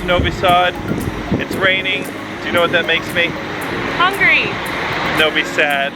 to Novi Sad. It's raining. Do you know what that makes me? Hungry. Novi Sad.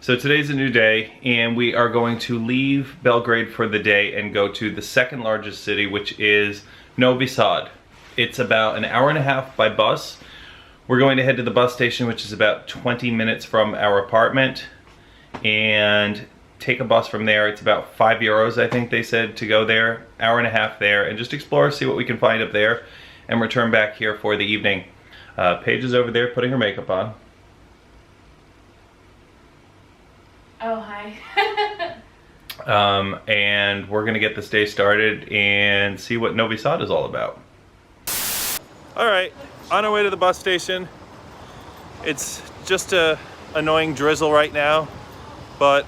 So today's a new day, and we are going to leave Belgrade for the day and go to the second largest city, which is Novi Sad. It's about an hour and a half by bus. We're going to head to the bus station, which is about 20 minutes from our apartment, and take a bus from there. It's about €5, I think they said, to go there. Hour and a half there, and just explore, see what we can find up there, and return back here for the evening. Paige is over there putting her makeup on. Oh, hi. And we're gonna get this day started and see what Novi Sad is all about. All right, on our way to the bus station. It's just a annoying drizzle right now, but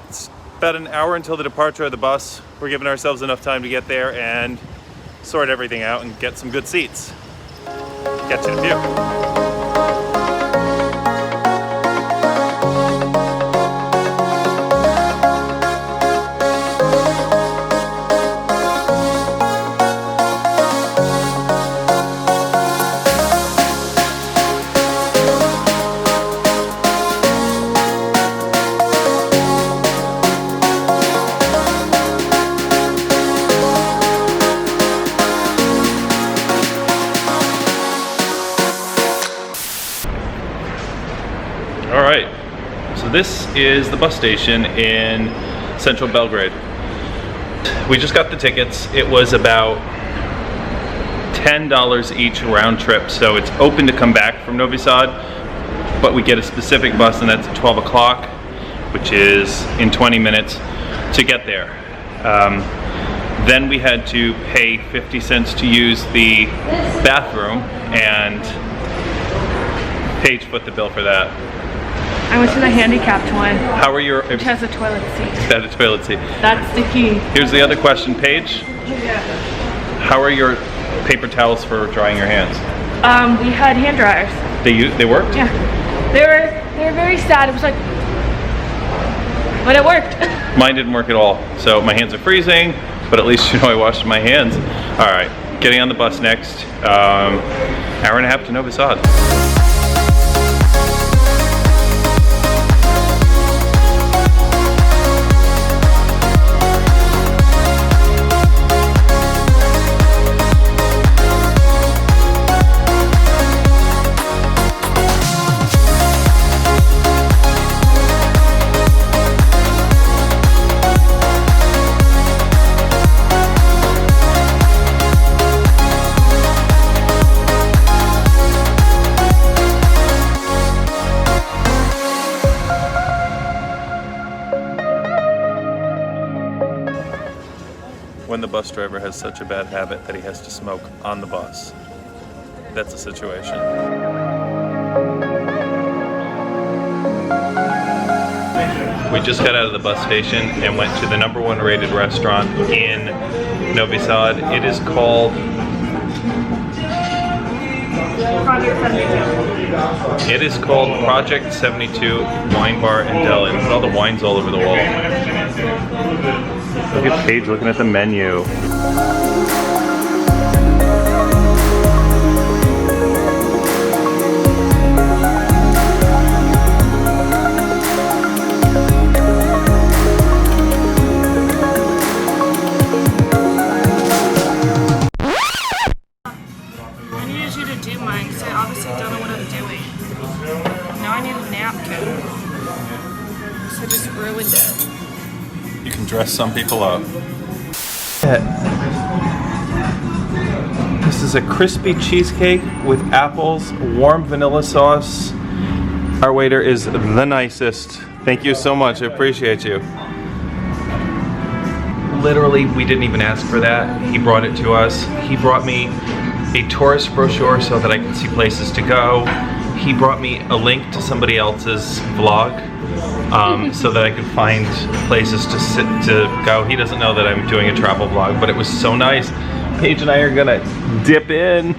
it's about an hour until the departure of the bus. We're giving ourselves enough time to get there and sort everything out and get some good seats. Catch you in a few. Alright, so this is the bus station in central Belgrade. We just got the tickets. It was about $10 each round trip, so it's open to come back from Novi Sad, but we get a specific bus, and that's at 12 o'clock, which is in 20 minutes to get there. Then we had to pay 50 cents to use the bathroom, and Paige put the bill for that. I went to the handicapped one. How are your... Which has a toilet seat. That a toilet seat. That's the key. Here's the other question, Paige. Yeah. How are your paper towels for drying your hands? We had hand dryers. They worked? Yeah. They were very sad. It was like, but it worked. Mine didn't work at all. So my hands are freezing, but at least you know I washed my hands. All right, getting on the bus next. Hour and a half to Novi Sad. When the bus driver has such a bad habit that he has to smoke on the bus. That's a situation. We just got out of the bus station and went to the #1 rated restaurant in Novi Sad. It is called Project 72 Wine Bar and Deli. Look at all the wines all over the wall. Look at Paige looking at the menu. I needed you to do mine because I obviously don't know what I'm doing. Now I need a napkin. So I just ruined it. You can dress some people up. This is a crispy cheesecake with apples, warm vanilla sauce. Our waiter is the nicest. Thank you so much, I appreciate you. Literally, we didn't even ask for that. He brought it to us. He brought me a tourist brochure so that I could see places to go. He brought me a link to somebody else's vlog so that I could find places to go. He doesn't know that I'm doing a travel vlog, but it was so nice. Paige and I are gonna dip in.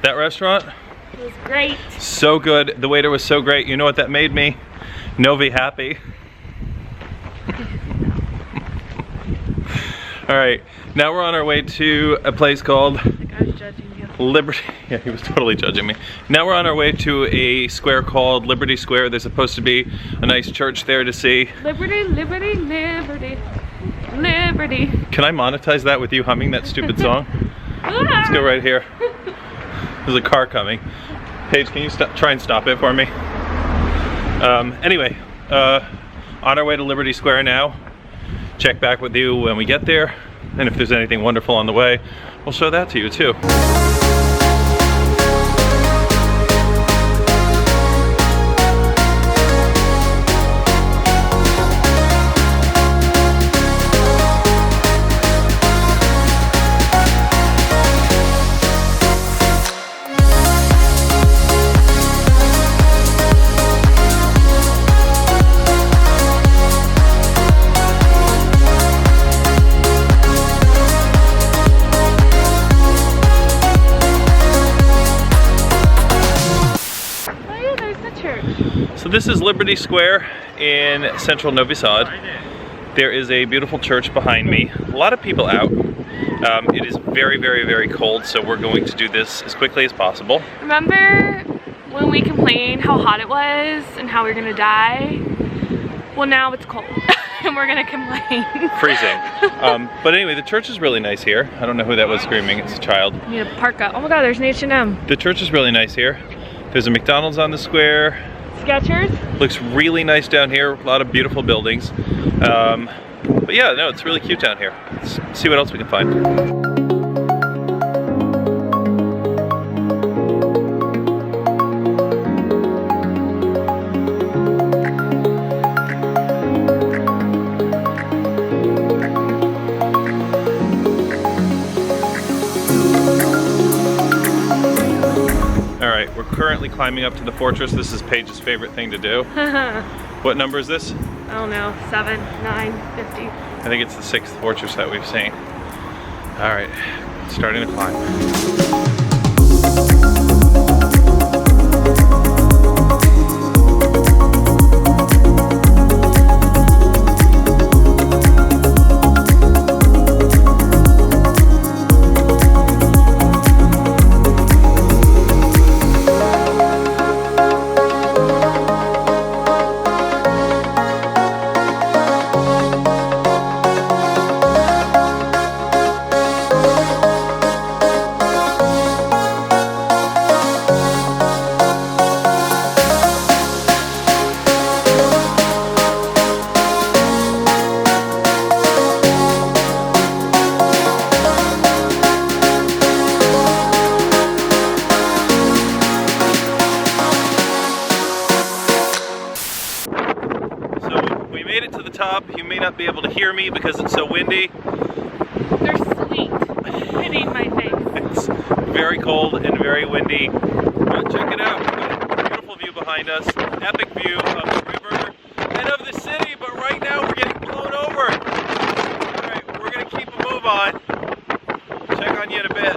That restaurant? It was great. So good. The waiter was so great. You know what that made me? Novi happy. All right, now we're on our way to a place called Liberty. Yeah, he was totally judging me. Now we're on our way to a square called Liberty Square. There's supposed to be a nice church there to see. Liberty, liberty, liberty, liberty. Can I monetize that with you humming that stupid song? Let's go right here. There's a car coming. Paige, can you try and stop it for me? Anyway, on our way to Liberty Square now. Check back with you when we get there, and if there's anything wonderful on the way, we'll show that to you too. So this is Liberty Square in central Novi Sad. There is a beautiful church behind me. A lot of people out. It is very, very, very cold, so we're going to do this as quickly as possible. Remember when we complained how hot it was and how we were gonna die? Well, now it's cold and we're gonna complain. Freezing. But anyway, the church is really nice here. I don't know who that was screaming. It's a child. We need a parka. Oh my god, there's an H&M. The church is really nice here. There's a McDonald's on the square. Skechers. Looks really nice down here. A lot of beautiful buildings. But yeah, no, it's really cute down here. Let's see what else we can find. We're currently climbing up to the fortress. This is Paige's favorite thing to do. What number is this? I don't know, 7, 9, 50. I think it's the 6th fortress that we've seen. All right, starting to climb. You may not be able to hear me because it's so windy. They're sleet hitting my face. It's very cold and very windy. But check it out. We've got a beautiful view behind us. Epic view of the river and of the city, but right now we're getting blown over. Alright, we're going to keep a move on. Check on you in a bit.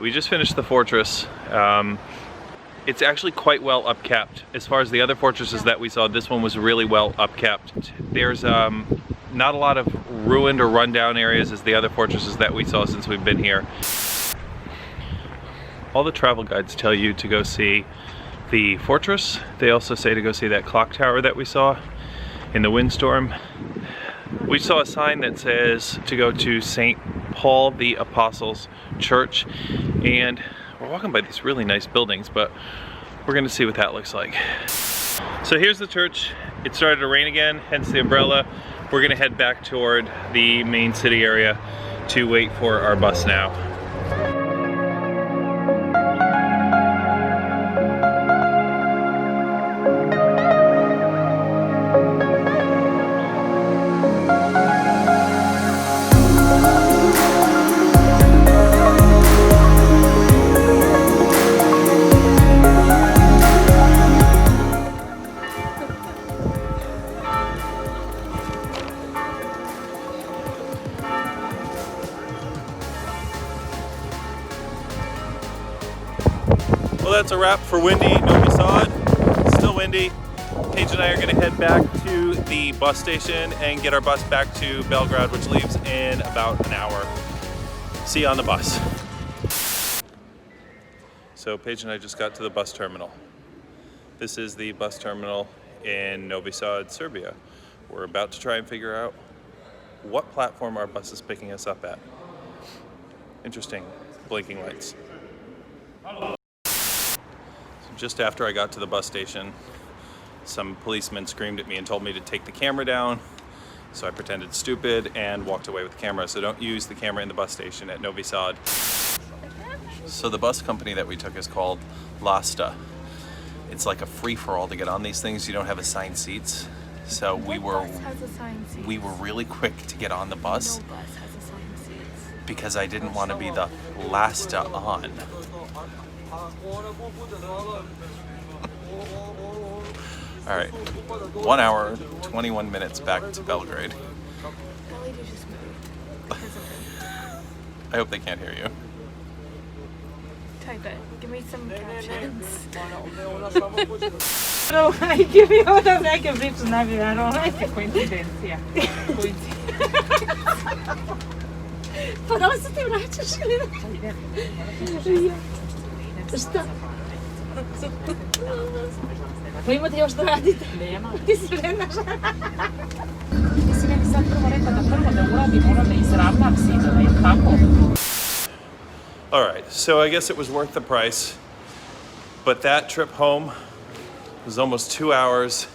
We just finished the fortress. It's actually quite well upkept. As far as the other fortresses that we saw, this one was really well upkept. There's not a lot of ruined or rundown areas as the other fortresses that we saw since we've been here. All the travel guides tell you to go see the fortress. They also say to go see that clock tower that we saw in the windstorm. We saw a sign that says to go to St. Paul the Apostle's Church, and we're walking by these really nice buildings, but we're gonna see what that looks like. So here's the church. It started to rain again, hence the umbrella. We're gonna head back toward the main city area to wait for our bus now. Well, that's a wrap for windy Novi Sad. Still windy. Paige and I are gonna head back to the bus station and get our bus back to Belgrade, which leaves in about an hour. See you on the bus. So Paige and I just got to the bus terminal. This is the bus terminal in Novi Sad, Serbia. We're about to try and figure out what platform our bus is picking us up at. Interesting, blinking lights. Just after I got to the bus station, some policemen screamed at me and told me to take the camera down. So I pretended stupid and walked away with the camera. So don't use the camera in the bus station at Novi Sad. So the bus company that we took is called Lasta. It's like a free-for-all to get on these things. You don't have assigned seats. So we were really quick to get on the bus. No bus has assigned seats. Because I didn't want to be the last on. All right, 1 hour, 21 minutes back to Belgrade. That lady just moved because of him. I hope they can't hear you. Type it. Give me some captions. Give me ovo da neke priču navijaru, neke koincidencija. Pa da li se ti vraćaš ili ne? Šta? Pa imate još da radite? Nema. Ti si vrenaš. Ti si meni sad prvo rekao da prvo da uradim ono da izravnam sidove, jel tako? Alright, so I guess it was worth the price, but that trip home was almost 2 hours.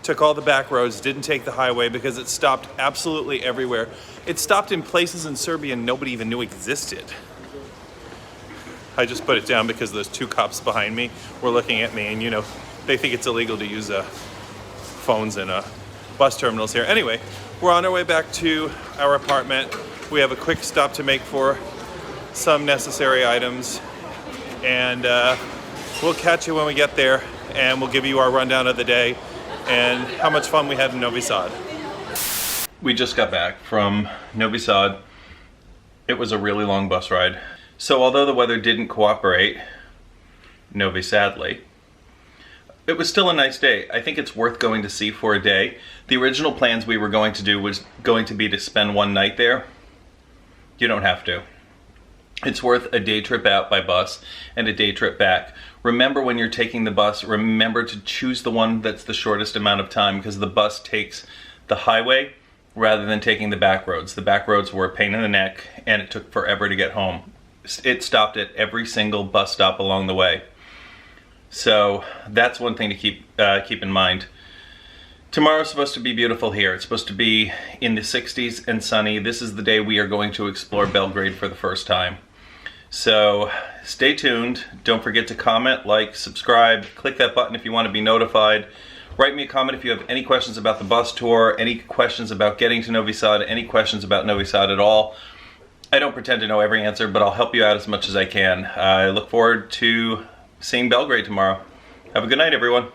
Took all the back roads, didn't take the highway because it stopped absolutely everywhere. It stopped in places in Serbia nobody even knew existed. I just put it down because those two cops behind me were looking at me, and you know, they think it's illegal to use phones in bus terminals here. Anyway, we're on our way back to our apartment. We have a quick stop to make for some necessary items, and we'll catch you when we get there, and we'll give you our rundown of the day and how much fun we had in Novi Sad. We just got back from Novi Sad. It was a really long bus ride. So although the weather didn't cooperate, Novi Sadly, it was still a nice day. I think it's worth going to see for a day. The original plans we were going to do was going to be to spend one night there. You don't have to. It's worth a day trip out by bus and a day trip back. Remember, when you're taking the bus, remember to choose the one that's the shortest amount of time, because the bus takes the highway rather than taking the back roads. The back roads were a pain in the neck and it took forever to get home. It stopped at every single bus stop along the way. So that's one thing to keep in mind. Tomorrow's supposed to be beautiful here. It's supposed to be in the 60s and sunny. This is the day we are going to explore Belgrade for the first time. So stay tuned. Don't forget to comment, like, subscribe, click that button if you want to be notified. Write me a comment if you have any questions about the bus tour, any questions about getting to Novi Sad, any questions about Novi Sad at all. I don't pretend to know every answer, but I'll help you out as much as I can. I look forward to seeing Belgrade tomorrow. Have a good night, everyone.